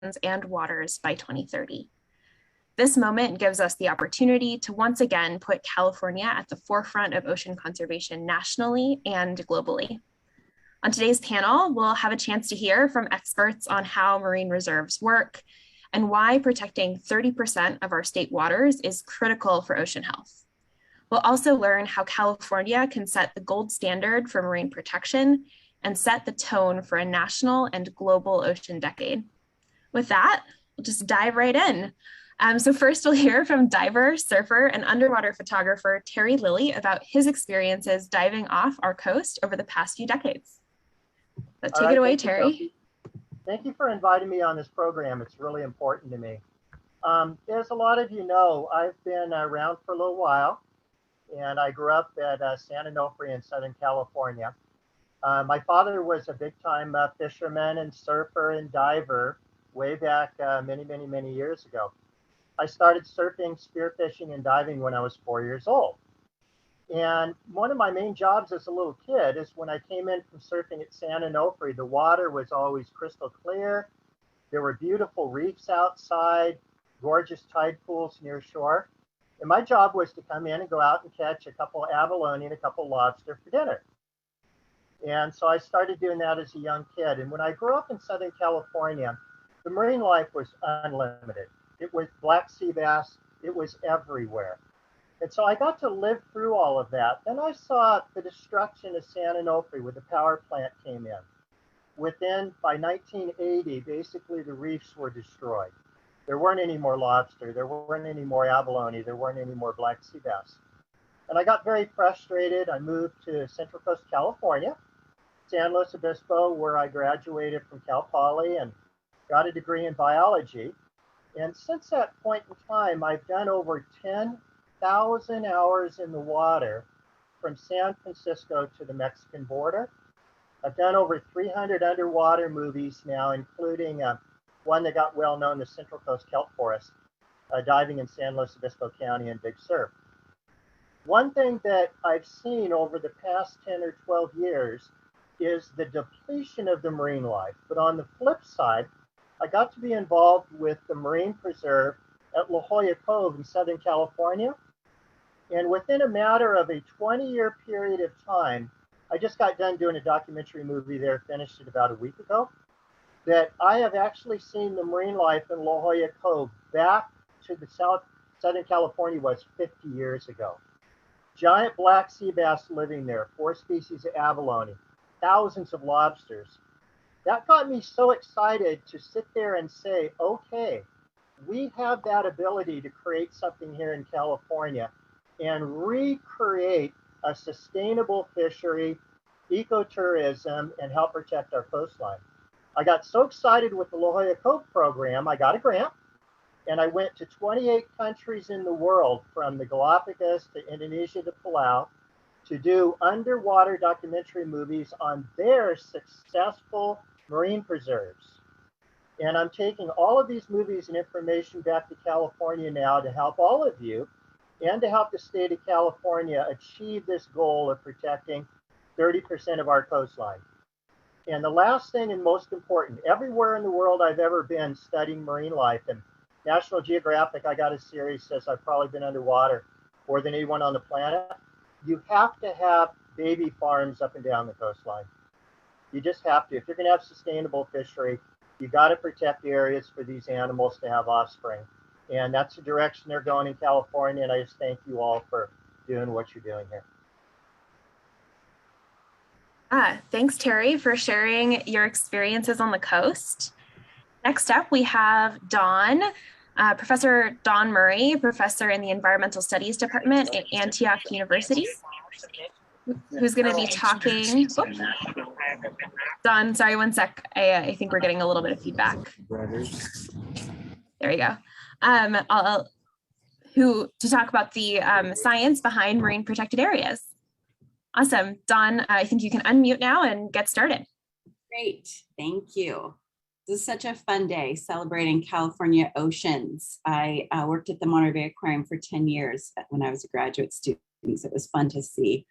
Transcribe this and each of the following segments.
and waters by 2030. This moment gives us the opportunity to once again put California at the forefront of ocean conservation nationally and globally. On today's panel, we'll have a chance to hear from experts on how marine reserves work and why protecting 30% of our state waters is critical for ocean health. We'll also learn how California can set the gold standard for marine protection and set the tone for a national and global ocean decade. With that, we'll just dive right in. So first we'll hear from diver, surfer, and underwater photographer Terry Lilly about his experiences diving off our coast over the past few decades. So take it away, Terry. Thank you for inviting me on this program. It's really important to me. As a lot of you know, I've been around for a little while, and I grew up at San Onofre in Southern California. My father was a big-time fisherman and surfer and diver way back many years ago. I started surfing, spearfishing, and diving when I was 4 years old. And one of my main jobs as a little kid is when I came in from surfing at San Onofre, the water was always crystal clear. There were beautiful reefs outside, gorgeous tide pools near shore. And my job was to come in and go out and catch a couple of abalone and a couple of lobster for dinner. And so I started doing that as a young kid. And when I grew up in Southern California, the marine life was unlimited. It was black sea bass, it was everywhere. And so I got to live through all of that. Then I saw the destruction of San Onofre when the power plant came in. By 1980, basically the reefs were destroyed. There weren't any more lobster, there weren't any more abalone, there weren't any more black sea bass. And I got very frustrated. I moved to Central Coast, California, San Luis Obispo, where I graduated from Cal Poly and got a degree in biology. And since that point in time, I've done over 10,000 hours in the water from San Francisco to the Mexican border. I've done over 300 underwater movies now, including one that got well known, the Central Coast Kelp Forest, diving in San Luis Obispo County and Big Sur. One thing that I've seen over the past 10 or 12 years is the depletion of the marine life. But on the flip side, I got to be involved with the Marine Preserve at La Jolla Cove in Southern California. And within a matter of a 20-year period of time, I just got done doing a documentary movie there, finished it about a week ago, that I have actually seen the marine life in La Jolla Cove back to the Southern California was 50 years ago. Giant black sea bass living there, 4 species of abalone, thousands of lobsters. That got me so excited to sit there and say, okay, we have that ability to create something here in California and recreate a sustainable fishery, ecotourism, and help protect our coastline. I got so excited with the La Jolla Cove program, I got a grant, and I went to 28 countries in the world, from the Galapagos to Indonesia to Palau, to do underwater documentary movies on their successful marine preserves. And I'm taking all of these movies and information back to California now to help all of you and to help the state of California achieve this goal of protecting 30% of our coastline. And the last thing and most important, everywhere in the world I've ever been studying marine life, and National Geographic, I got a series, says I've probably been underwater more than anyone on the planet. You have to have baby farms up and down the coastline. You just have to. If you're going to have sustainable fishery, you got to protect the areas for these animals to have offspring. And that's the direction they're going in California. And I just thank you all for doing what you're doing here. Thanks, Terry, for sharing your experiences on the coast. Next up, we have Dawn, Professor Dawn Murray, professor in the Environmental Studies Department at Antioch University, who's going to be talking. Oops. Dawn, sorry, one sec. I think we're getting a little bit of feedback. There we go. To talk about the science behind marine protected areas. Awesome. Dawn, I think you can unmute now and get started. Great. Thank you. This is such a fun day celebrating California oceans. I worked at the Monterey Bay Aquarium for 10 years when I was a graduate student. It was fun to see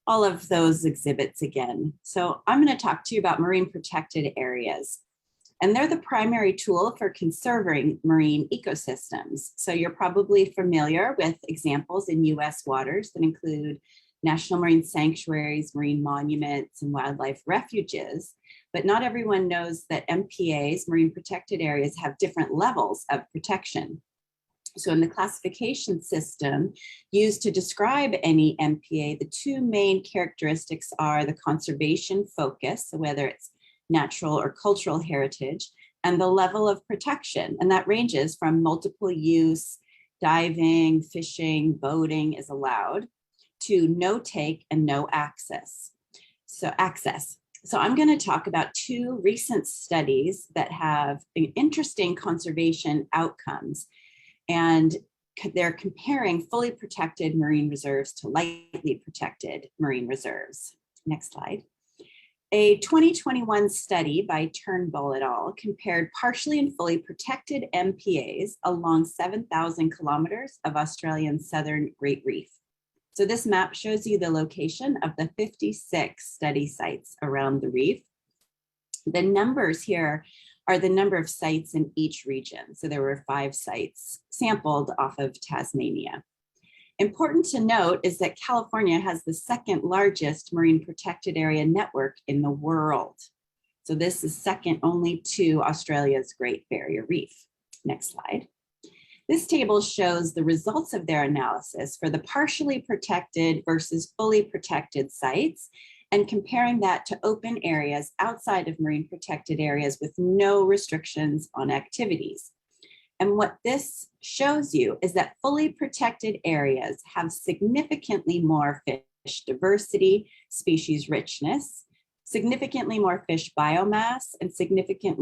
all of those exhibits again. So I'm going to talk to you about marine protected areas. And they're the primary tool for conserving marine ecosystems. So you're probably familiar with examples in US waters that include national marine sanctuaries, marine monuments, and wildlife refuges. But not everyone knows that MPAs, marine protected areas, have different levels of protection. So in the classification system used to describe any MPA, the two main characteristics are the conservation focus, so whether it's natural or cultural heritage, and the level of protection. And that ranges from multiple use, diving, fishing, boating is allowed, to no take and no access. So I'm going to talk about two recent studies that have interesting conservation outcomes. And they're comparing fully protected marine reserves to lightly protected marine reserves. Next slide. A 2021 study by Turnbull et al. Compared partially and fully protected MPAs along 7,000 kilometers of Australian southern Great Reef. So this map shows you the location of the 56 study sites around the reef. The numbers here are the number of sites in each region. So there were 5 sites sampled off of Tasmania. Important to note is that California has the second largest marine protected area network in the world. So this is second only to Australia's Great Barrier Reef. Next slide. This table shows the results of their analysis for the partially protected versus fully protected sites, and comparing that to open areas outside of marine protected areas with no restrictions on activities. And what this shows you is that fully protected areas have significantly more fish diversity, species richness, significantly more fish biomass, and significantly